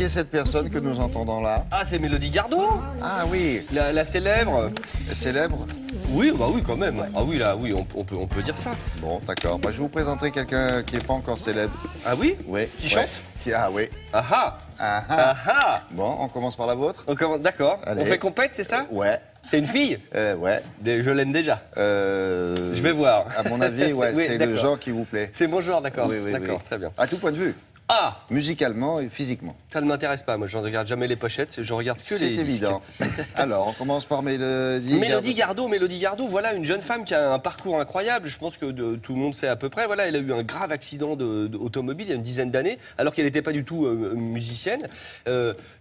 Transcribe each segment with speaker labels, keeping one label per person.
Speaker 1: est cette personne que nous entendons là?
Speaker 2: Ah, c'est Mélodie Gardot.
Speaker 1: Ah oui,
Speaker 2: La célèbre.
Speaker 1: célèbre.
Speaker 2: Oui, bah oui, quand même. Ah oui, là, oui, on peut dire ça.
Speaker 1: Bon, d'accord. Moi, je vous présenterai quelqu'un qui n'est pas encore célèbre.
Speaker 2: Ah oui?
Speaker 1: Oui.
Speaker 2: Qui chante?
Speaker 1: Ah oui.
Speaker 2: Ah ah.
Speaker 1: Ah
Speaker 2: Ah
Speaker 1: ah.
Speaker 2: ah.
Speaker 1: Bon, on commence par la vôtre?
Speaker 2: D'accord.
Speaker 1: Allez.
Speaker 2: On fait compète, c'est ça?
Speaker 1: Ouais.
Speaker 2: C'est une fille?
Speaker 1: Ouais.
Speaker 2: Je l'aime déjà.
Speaker 1: Je
Speaker 2: vais voir.
Speaker 1: À mon avis, ouais,
Speaker 2: Oui,
Speaker 1: c'est le
Speaker 2: d'accord.
Speaker 1: genre qui vous plaît.
Speaker 2: C'est mon genre, d'accord.
Speaker 1: Oui, oui,
Speaker 2: D'accord,
Speaker 1: oui.
Speaker 2: très bien.
Speaker 1: À tout point de vue,
Speaker 2: Ah!
Speaker 1: musicalement et physiquement.
Speaker 2: Ça ne m'intéresse pas, moi je ne regarde jamais les pochettes, je regarde que
Speaker 1: C'est
Speaker 2: les disques.
Speaker 1: évident. Alors, on commence par Mélodie.
Speaker 2: Mélodie Gardot, voilà une jeune femme qui a un parcours incroyable, je pense que tout le monde sait à peu près. Voilà, elle a eu un grave accident automobile il y a une dizaine d'années, alors qu'elle n'était pas du tout musicienne.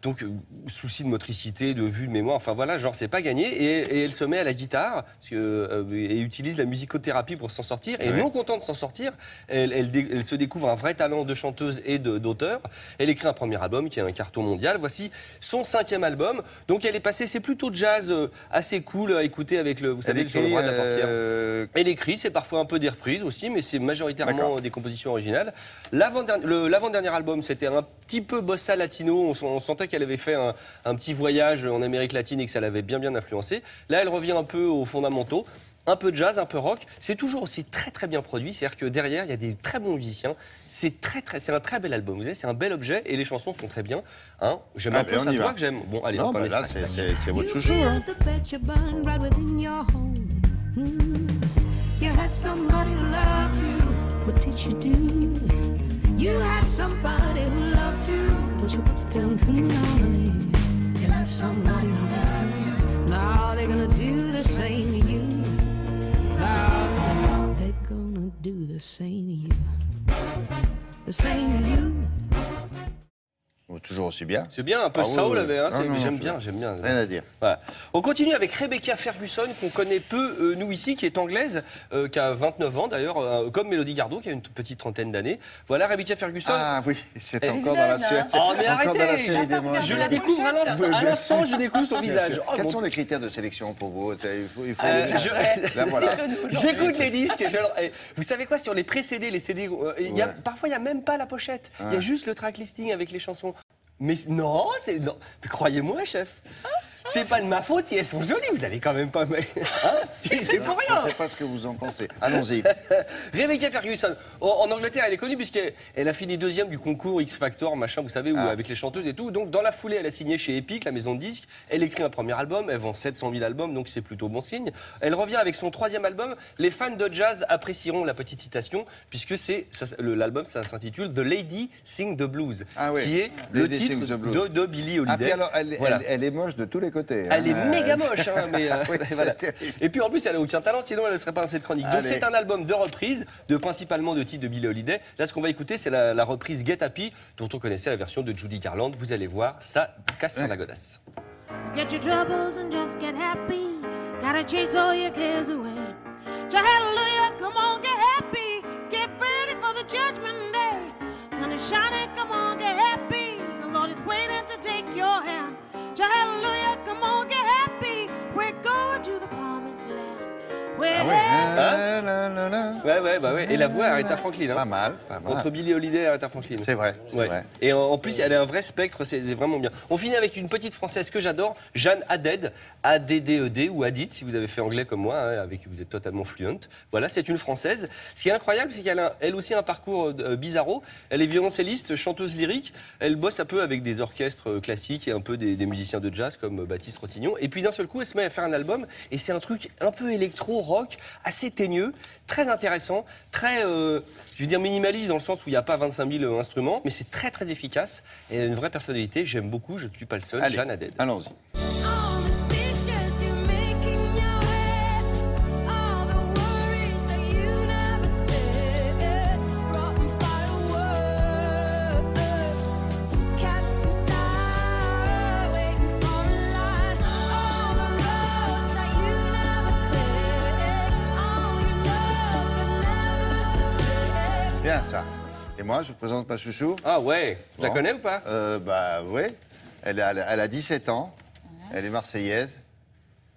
Speaker 2: Donc, souci de motricité, de vue, de mémoire, enfin voilà, genre c'est pas gagné. Et elle se met à la guitare et utilise la musicothérapie pour s'en sortir. Et
Speaker 1: Ouais.
Speaker 2: non contente de s'en sortir, elle se découvre un vrai talent de chanteuse et d'auteur. Elle écrit un premier album qui est un carton mondial. Voici son 5e album. Donc elle est passée, c'est plutôt jazz assez cool à écouter avec vous savez, sur le bras de la portière. Elle écrit, c'est parfois un peu des reprises aussi, mais c'est majoritairement
Speaker 1: D'accord.
Speaker 2: des compositions originales. L'avant-dernier album, c'était un petit peu bossa latino. On sentait qu'elle avait fait un petit voyage en Amérique latine et que ça l'avait bien influencé. Là, elle revient un peu aux fondamentaux. Un peu de jazz, un peu rock. C'est toujours aussi très bien produit. C'est-à-dire que derrière, il y a des très bons musiciens. C'est un très bel album. Vous savez, c'est un bel objet et les chansons sont très bien. Hein, j'aime un peu,
Speaker 1: on
Speaker 2: ça
Speaker 1: y
Speaker 2: se
Speaker 1: va.
Speaker 2: voit que j'aime. Bon, allez,
Speaker 1: Non,
Speaker 2: on
Speaker 1: bah
Speaker 2: parle
Speaker 1: là,
Speaker 2: extrait.
Speaker 1: c'est votre chouchou, hein.
Speaker 3: The pet you burn right within your home. You had somebody who loved you. What did you do? You had somebody who loved you. But you put them in. You left somebody who loved you. Now they're gonna do the same to you. Now they're gonna do the same to you. The same to you.
Speaker 1: Toujours aussi bien.
Speaker 2: C'est bien, un peu
Speaker 1: Ah oui,
Speaker 2: soul,
Speaker 1: oui.
Speaker 2: hein,
Speaker 1: Non,
Speaker 2: j'aime
Speaker 1: non,
Speaker 2: bien.
Speaker 1: Rien à dire.
Speaker 2: Voilà. On continue avec Rebecca Ferguson, qu'on connaît peu, nous ici, qui est anglaise, qui a 29 ans d'ailleurs, comme Mélodie Gardot, qui a une petite trentaine d'années. Voilà, Rebecca Ferguson.
Speaker 1: Ah oui, c'est
Speaker 4: Elle est
Speaker 1: encore dans la
Speaker 4: jeune,
Speaker 1: série.
Speaker 4: hein.
Speaker 2: Oh, mais
Speaker 1: encore dans la
Speaker 2: arrêtez,
Speaker 1: série des mois.
Speaker 2: Je la découvre à l'instant,
Speaker 1: Oui, bien sûr.
Speaker 2: je découvre son visage. Oh,
Speaker 1: Quels
Speaker 2: mon
Speaker 1: sont
Speaker 2: Dieu.
Speaker 1: les critères de sélection pour vous? Il faut
Speaker 2: je-
Speaker 1: Là, voilà.
Speaker 2: J'écoute les disques. Vous savez quoi, sur les pré-CD, les CD,
Speaker 1: Ouais.
Speaker 2: parfois il n'y a même pas la pochette. Il y a
Speaker 1: Ouais.
Speaker 2: juste le track listing avec les chansons. Mais non, non. Mais croyez-moi, chef. C'est pas de ma faute si elles sont jolies, vous allez quand même pas... Hein, c'est pour
Speaker 1: Je
Speaker 2: rien.
Speaker 1: ne sais pas ce que vous en pensez. Allons-y.
Speaker 2: Rebecca Ferguson, en Angleterre, elle est connue puisqu'elle a fini 2e du concours X Factor, machin, vous savez, où, avec les chanteuses et tout. Donc, dans la foulée, elle a signé chez Epic, la maison de disques. Elle écrit un premier album, elle vend 700 000 albums, donc c'est plutôt bon signe. Elle revient avec son 3e album. Les fans de jazz apprécieront la petite citation, puisque l'album, ça s'intitule The Lady Sing the Blues,
Speaker 1: Ah oui,
Speaker 2: qui est le
Speaker 1: Lady
Speaker 2: titre
Speaker 1: Sings the Blues.
Speaker 2: de Billie
Speaker 1: Ah,
Speaker 2: Holiday.
Speaker 1: puis alors,
Speaker 2: Voilà.
Speaker 1: elle est moche de tous les côtés. hein.
Speaker 2: Elle est méga moche, hein, mais
Speaker 1: Oui,
Speaker 2: voilà.
Speaker 1: c'est terrible.
Speaker 2: Et puis en plus, elle n'a aucun talent, sinon elle ne serait pas dans cette chronique. Donc
Speaker 1: Allez.
Speaker 2: c'est un album de reprises, principalement de titres de Billie Holiday. Là, ce qu'on va écouter, c'est la reprise Get Happy, dont on connaissait la version de Judy Garland. Vous allez voir, ça casse sur la godasse.
Speaker 5: Forget your troubles and just get happy. Gotta chase all your cares away. So hallelujah, come on, get happy. Get ready for the judgment day. Sun is shining, come on, get happy. The Lord is waiting to take your hand. So hallelujah, come on, get happy. We're going to the promised land. We're
Speaker 1: Ah oui.
Speaker 5: headed-
Speaker 1: Là, là, là.
Speaker 2: Ouais. Et la voix, Aretha Franklin.
Speaker 1: Pas
Speaker 2: Hein.
Speaker 1: mal, pas mal.
Speaker 2: Entre Billie Holiday et Aretha Franklin.
Speaker 1: C'est vrai, c'est
Speaker 2: Ouais.
Speaker 1: vrai.
Speaker 2: Et en plus, elle a un vrai spectre, c'est vraiment bien. On finit avec une petite française que j'adore, Jeanne Haddad, A-D-D-E-D ou Hadid, si vous avez fait anglais comme moi, hein, vous êtes totalement fluent. Voilà, c'est une française. Ce qui est incroyable, c'est qu'elle a elle aussi un parcours bizarro. Elle est violoncelliste, chanteuse lyrique. Elle bosse un peu avec des orchestres classiques et un peu des musiciens de jazz comme Baptiste Rotignon. Et puis d'un seul coup, elle se met à faire un album et c'est un truc un peu électro-rock, assez teigneux, très intéressant, très, je veux dire, minimaliste dans le sens où il n'y a pas 25 000 instruments, mais c'est très efficace et elle a une vraie personnalité. J'aime beaucoup, je ne suis pas le seul.
Speaker 1: Allez,
Speaker 2: Jeanne Haddad.
Speaker 1: allons-y.
Speaker 3: All these pictures you make in your head, all the worries that you never said, rotten fireworks, kept inside, waiting for a light. All the roads that you never take, all your love but never suspect.
Speaker 1: Bien ça. Et moi, je vous présente ma chouchou.
Speaker 2: Ah ouais, tu la
Speaker 1: Bon.
Speaker 2: connais ou pas?
Speaker 1: Bah oui. Elle a 17 ans. Elle est marseillaise.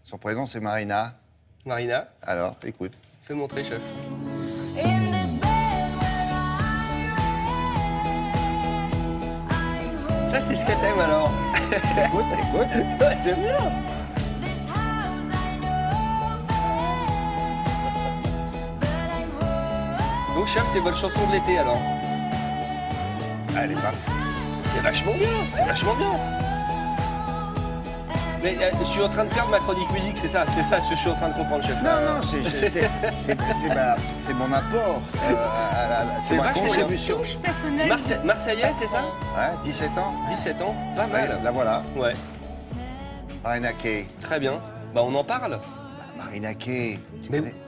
Speaker 1: Son prénom, c'est Marina.
Speaker 2: Marina,
Speaker 1: Alors, écoute.
Speaker 2: fais montrer, chef.
Speaker 3: In this bed where I rest, I
Speaker 2: Ça, c'est ce que t'aimes alors.
Speaker 1: Écoute, écoute.
Speaker 2: Ouais, j'aime bien. Donc, chef, c'est votre chanson de l'été alors.
Speaker 1: Allez, va.
Speaker 2: C'est vachement bien, c'est vachement bien. Mais je suis en train de perdre ma chronique musique, c'est ça, je suis en train de comprendre, chef.
Speaker 1: Non, non, c'est mon apport, c'est ma
Speaker 2: vachement bien.
Speaker 1: contribution.
Speaker 4: Touche personnelle.
Speaker 2: Marseillaise, c'est ça?
Speaker 1: Ouais, 17 ans.
Speaker 2: 17 ans, pas
Speaker 1: Ouais,
Speaker 2: mal.
Speaker 1: la voilà.
Speaker 2: Ouais,
Speaker 1: Marina Kaye.
Speaker 2: très bien. Bah, on en parle.
Speaker 1: Marina Kaye.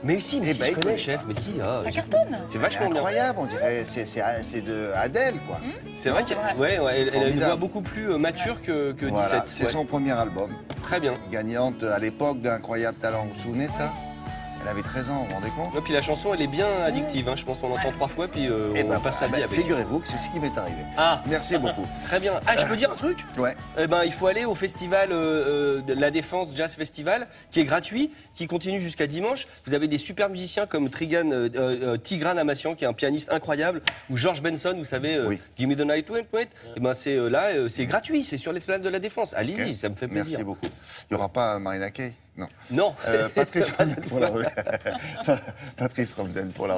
Speaker 2: Mais si,
Speaker 1: Eh
Speaker 2: si,
Speaker 1: ben,
Speaker 2: je connais,
Speaker 1: écoute,
Speaker 2: chef, mais si. Ah,
Speaker 4: Ça cartonne.
Speaker 2: c'est vachement bien.
Speaker 1: Incroyable, on dirait, c'est de Adèle, quoi.
Speaker 2: C'est vrai
Speaker 4: c'est
Speaker 2: qu'elle
Speaker 4: vrai.
Speaker 2: ouais, elle a une
Speaker 1: Formidable.
Speaker 2: voix beaucoup plus mature que 17.
Speaker 1: Voilà, c'est
Speaker 2: Ouais.
Speaker 1: son premier album.
Speaker 2: Très bien.
Speaker 1: Gagnante à l'époque d'Incroyable Talent. Vous vous souvenez de ça? Elle avait 13 ans, vous vous rendez compte?
Speaker 2: Et puis la chanson, elle est bien addictive. Hein. Je pense qu'on l'entend 3 fois, puis
Speaker 1: Eh
Speaker 2: on
Speaker 1: ben,
Speaker 2: passe sa vie
Speaker 1: ben,
Speaker 2: avec.
Speaker 1: figurez-vous que c'est ce qui m'est arrivé.
Speaker 2: Ah,
Speaker 1: Merci beaucoup.
Speaker 2: très bien. Ah, je peux dire un truc?
Speaker 1: Ouais.
Speaker 2: Eh ben, il faut aller au festival de la Défense Jazz Festival, qui est gratuit, qui continue jusqu'à dimanche. Vous avez des super musiciens comme Tigran Amassian, qui est un pianiste incroyable, ou George Benson, vous savez,
Speaker 1: Oui.
Speaker 2: Give Me the Night, wait, wait. Eh ben, c'est c'est gratuit, c'est sur l'esplanade de la Défense. Allez-y,
Speaker 1: Ok.
Speaker 2: ça me fait plaisir.
Speaker 1: Merci beaucoup. Il n'y aura pas Marina Kaye? Non.
Speaker 2: Non.
Speaker 1: Patrice
Speaker 2: Pas cette
Speaker 1: Romden pour la Patrice Romden pour la